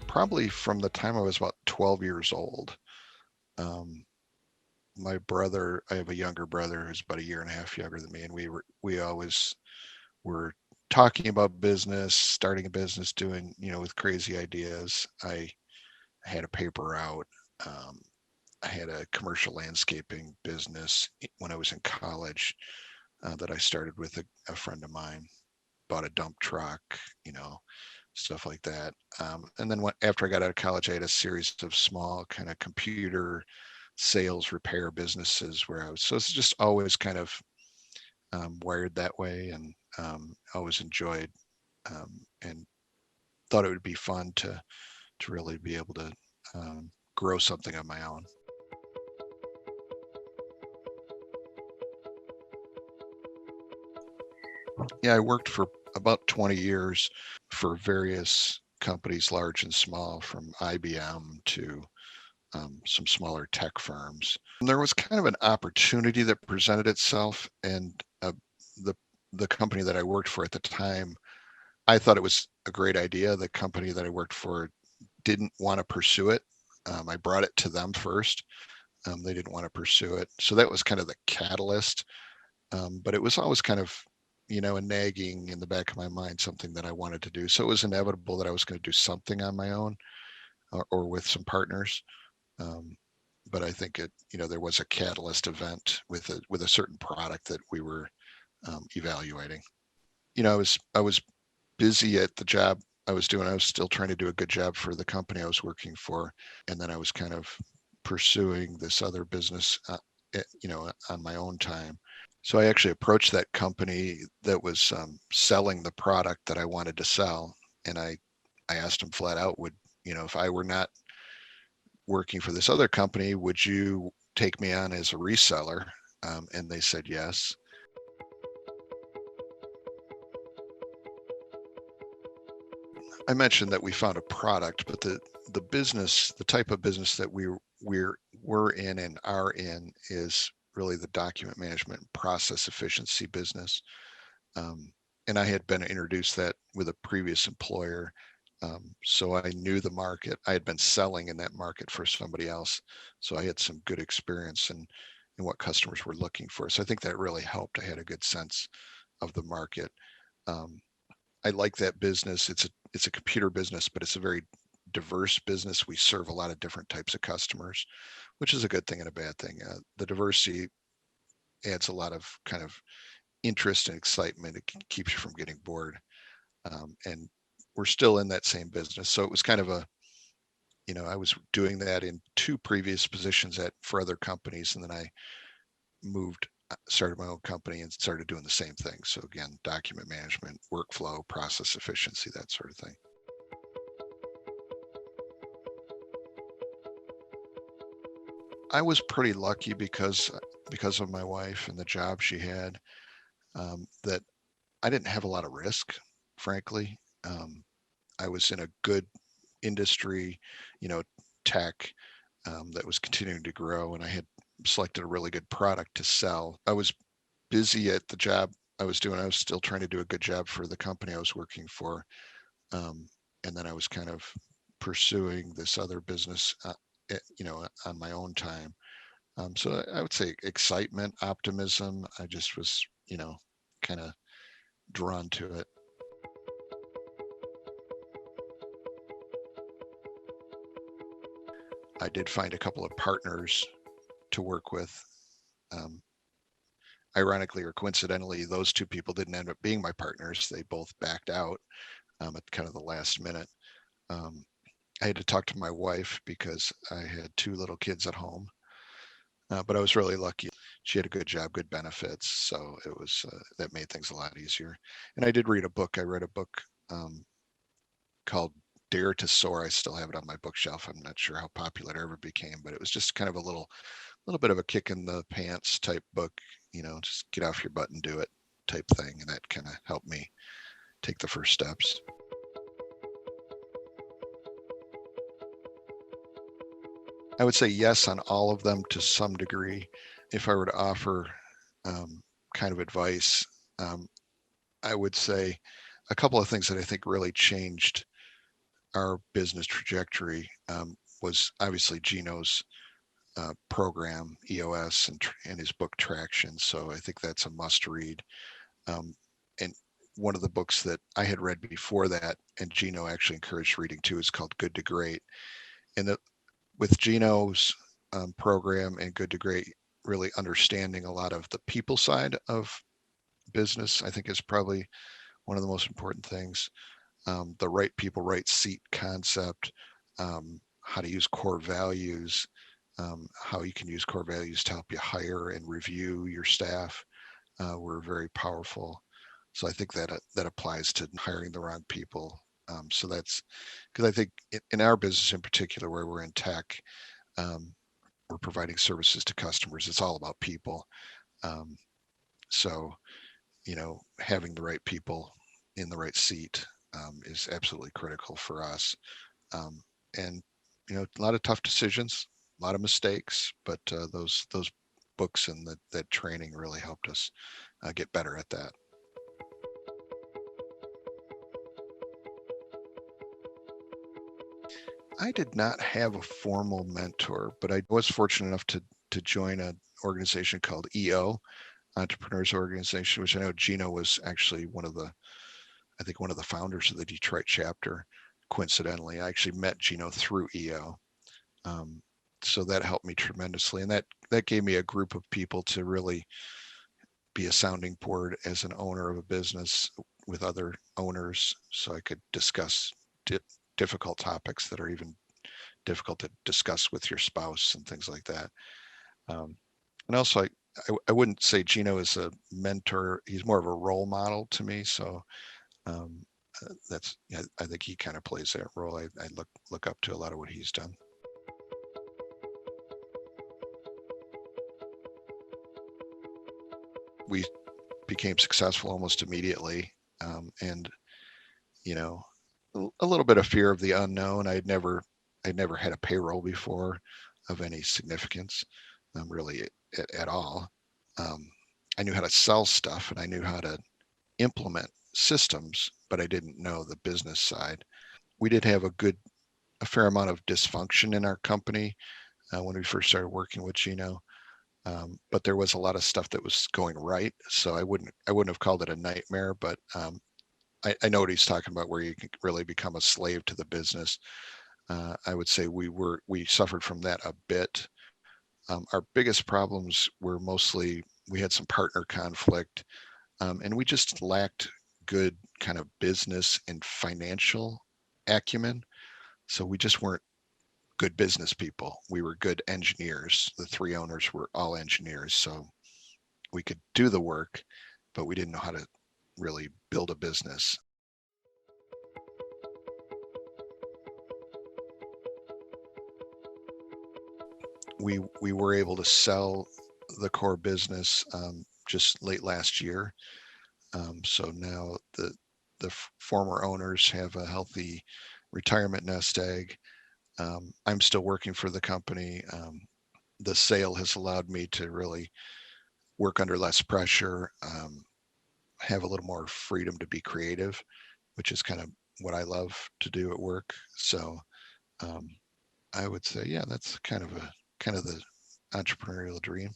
Probably from the time I was about 12 years old. My brother, I have a younger brother who's about a year and a half younger than me, and we always were talking about business, starting a business, doing, with crazy ideas. I had a paper out. Um, I had a commercial landscaping business when I was in college that I started with a friend of mine. Bought a dump truck, you know, stuff like that. And then after I got out of college, I had a series of small kind of computer sales repair businesses where so it's just always kind of wired that way, and always enjoyed and thought it would be fun to really be able to grow something on my own. Yeah, I worked for about 20 years for various companies, large and small, from IBM to some smaller tech firms. And there was kind of an opportunity that presented itself, and the the company that I worked for at the time, I thought it was a great idea. The company that I worked for didn't want to pursue it. I brought it to them first. They didn't want to pursue it, so that was kind of the catalyst. But it was always kind of, a nagging in the back of my mind, something that I wanted to do. So it was inevitable that I was going to do something on my own, or with some partners. Um, but I think there was a catalyst event with a certain product that we were evaluating. I was busy at the job I was doing. I was still trying to do a good job for the company I was working for, and then I was kind of pursuing this other business, on my own time. So I actually approached that company that was selling the product that I wanted to sell, and I asked them flat out, if I were not working for this other company, would you take me on as a reseller? And they said yes. I mentioned that we found a product, but the type of business that we're in and are in is really the document management and process efficiency business. Um, and I had been introduced that with a previous employer. So I knew the market. I had been selling in that market for somebody else. So I had some good experience in what customers were looking for. So I think that really helped. I had a good sense of the market. Um, I like that business. It's a computer business, but it's a very diverse business. We serve a lot of different types of customers, which is a good thing and a bad thing. The diversity adds a lot of kind of interest and excitement. It keeps you from getting bored. And we're still in that same business. So it was kind of I was doing that in two previous positions for other companies. And then I started my own company and started doing the same thing. So again, document management, workflow, process efficiency, that sort of thing. I was pretty lucky because of my wife and the job she had, that I didn't have a lot of risk, frankly. I was in a good industry, you know, tech, that was continuing to grow, and I had selected a really good product to sell. I was busy at the job I was doing. I was still trying to do a good job for the company I was working for, and then I was kind of pursuing this other business, on my own time. So I would say excitement, optimism. I just was, kind of drawn to it. I did find a couple of partners to work with. Um, Ironically or coincidentally, those two people didn't end up being my partners. They both backed out at kind of the last minute. Um, I had to talk to my wife because I had two little kids at home, but I was really lucky. She had a good job, good benefits, so it was that made things a lot easier. And I did read a book. I read a book um, called Dare to Soar. I still have it on my bookshelf. I'm not sure how popular it ever became, but it was just kind of a little bit of a kick in the pants type book. Just get off your butt and do it type thing, and that kind of helped me take the first steps. I would say yes on all of them to some degree. If I were to offer kind of advice, um, I would say a couple of things that I think really changed our business trajectory was obviously Gino's program, EOS, and his book Traction. So I think that's a must read. And one of the books that I had read before that, and Gino actually encouraged reading too, is called Good to Great. And with Gino's program and Good to Great, really understanding a lot of the people side of business, I think is probably one of the most important things. The right people, right seat concept, how to use core values, how you can use core values to help you hire and review your staff were very powerful. So I think that applies to hiring the wrong people. So that's because I think in our business in particular, where we're in tech, um, we're providing services to customers. It's all about people. Um, so having the right people in the right seat is absolutely critical for us. Um, and a lot of tough decisions, a lot of mistakes, but those books and that training really helped us get better at that. I did not have a formal mentor, but I was fortunate enough to join an organization called EO, Entrepreneurs Organization, which I know Gino was actually I think one of the founders of the Detroit chapter. Coincidentally, I actually met Gino through EO. Um, so that helped me tremendously, and that gave me a group of people to really be a sounding board as an owner of a business with other owners, so I could discuss difficult topics that are even difficult to discuss with your spouse and things like that. Um, and also, I wouldn't say Gino is a mentor. He's more of a role model to me. So um, I think he kind of plays that role. I look up to a lot of what he's done. We became successful almost immediately, and you know, a little bit of fear of the unknown. I'd never had a payroll before of any significance, really at all. Um, I knew how to sell stuff and I knew how to implement systems, but I didn't know the business side. We did have a fair amount of dysfunction in our company when we first started working with Gino. But there was a lot of stuff that was going right, so I wouldn't have called it a nightmare, but I know what he's talking about, where you can really become a slave to the business. I would say we suffered from that a bit. Our biggest problems were mostly we had some partner conflict, and we just lacked good kind of business and financial acumen. So we just weren't good business people. We were good engineers. The three owners were all engineers, so we could do the work, but we didn't know how to really build a business. We were able to sell the core business just late last year. So now the former owners have a healthy retirement nest egg. I'm still working for the company. The sale has allowed me to really work under less pressure, have a little more freedom to be creative, which is kind of what I love to do at work. So um, I would say, yeah, that's kind of the entrepreneurial dream.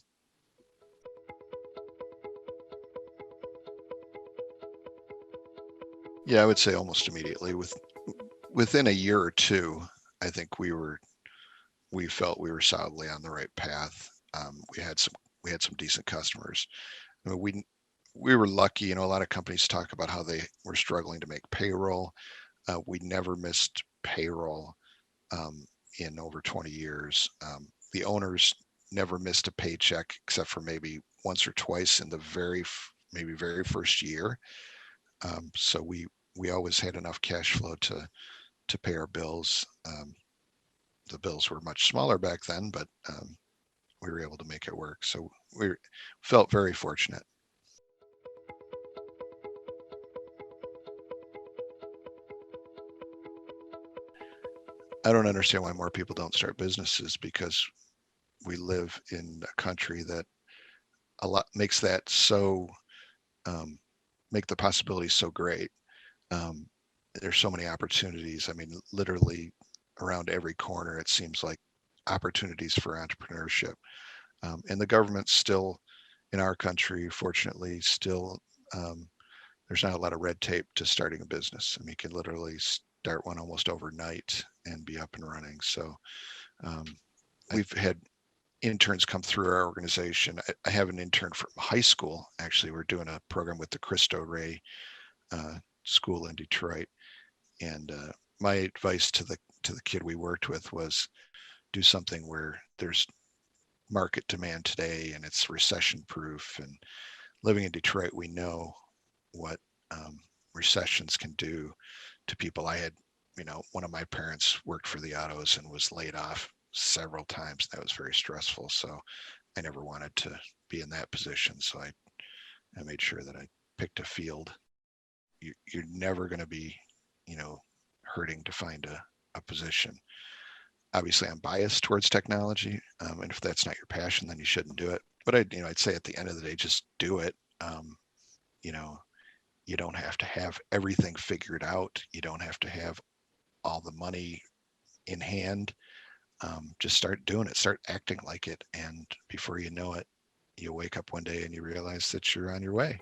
Yeah, I would say almost immediately. Within a year or two, I think we felt we were solidly on the right path. We had some decent customers. I mean, we were lucky. A lot of companies talk about how they were struggling to make payroll. We never missed payroll um, in over 20 years. The owners never missed a paycheck except for maybe once or twice in the maybe very first year. So we always had enough cash flow to pay our bills. The bills were much smaller back then, but we were able to make it work. So we felt very fortunate. I don't understand why more people don't start businesses, because we live in a country that a lot makes that so make the possibilities so great. Um, there's so many opportunities. I mean, literally around every corner, it seems like opportunities for entrepreneurship. And the government still, in our country, fortunately, still um, there's not a lot of red tape to starting a business. I mean, you can literally start one almost overnight and be up and running. So um, we've had interns come through our organization. I have an intern from high school. Actually, we're doing a program with the Cristo Rey school in Detroit. And my advice to the kid we worked with was do something where there's market demand today and it's recession proof. And living in Detroit, we know what recessions can do to people. I had, one of my parents worked for the autos and was laid off several times. That was very stressful. So I never wanted to be in that position. So I made sure that I picked a field. You're never going to be, hurting to find a position. Obviously, I'm biased towards technology, and if that's not your passion, then you shouldn't do it. But I'd say at the end of the day, just do it. You know, you don't have to have everything figured out. You don't have to have all the money in hand. Just start doing it. Start acting like it, and before you know it, you wake up one day and you realize that you're on your way.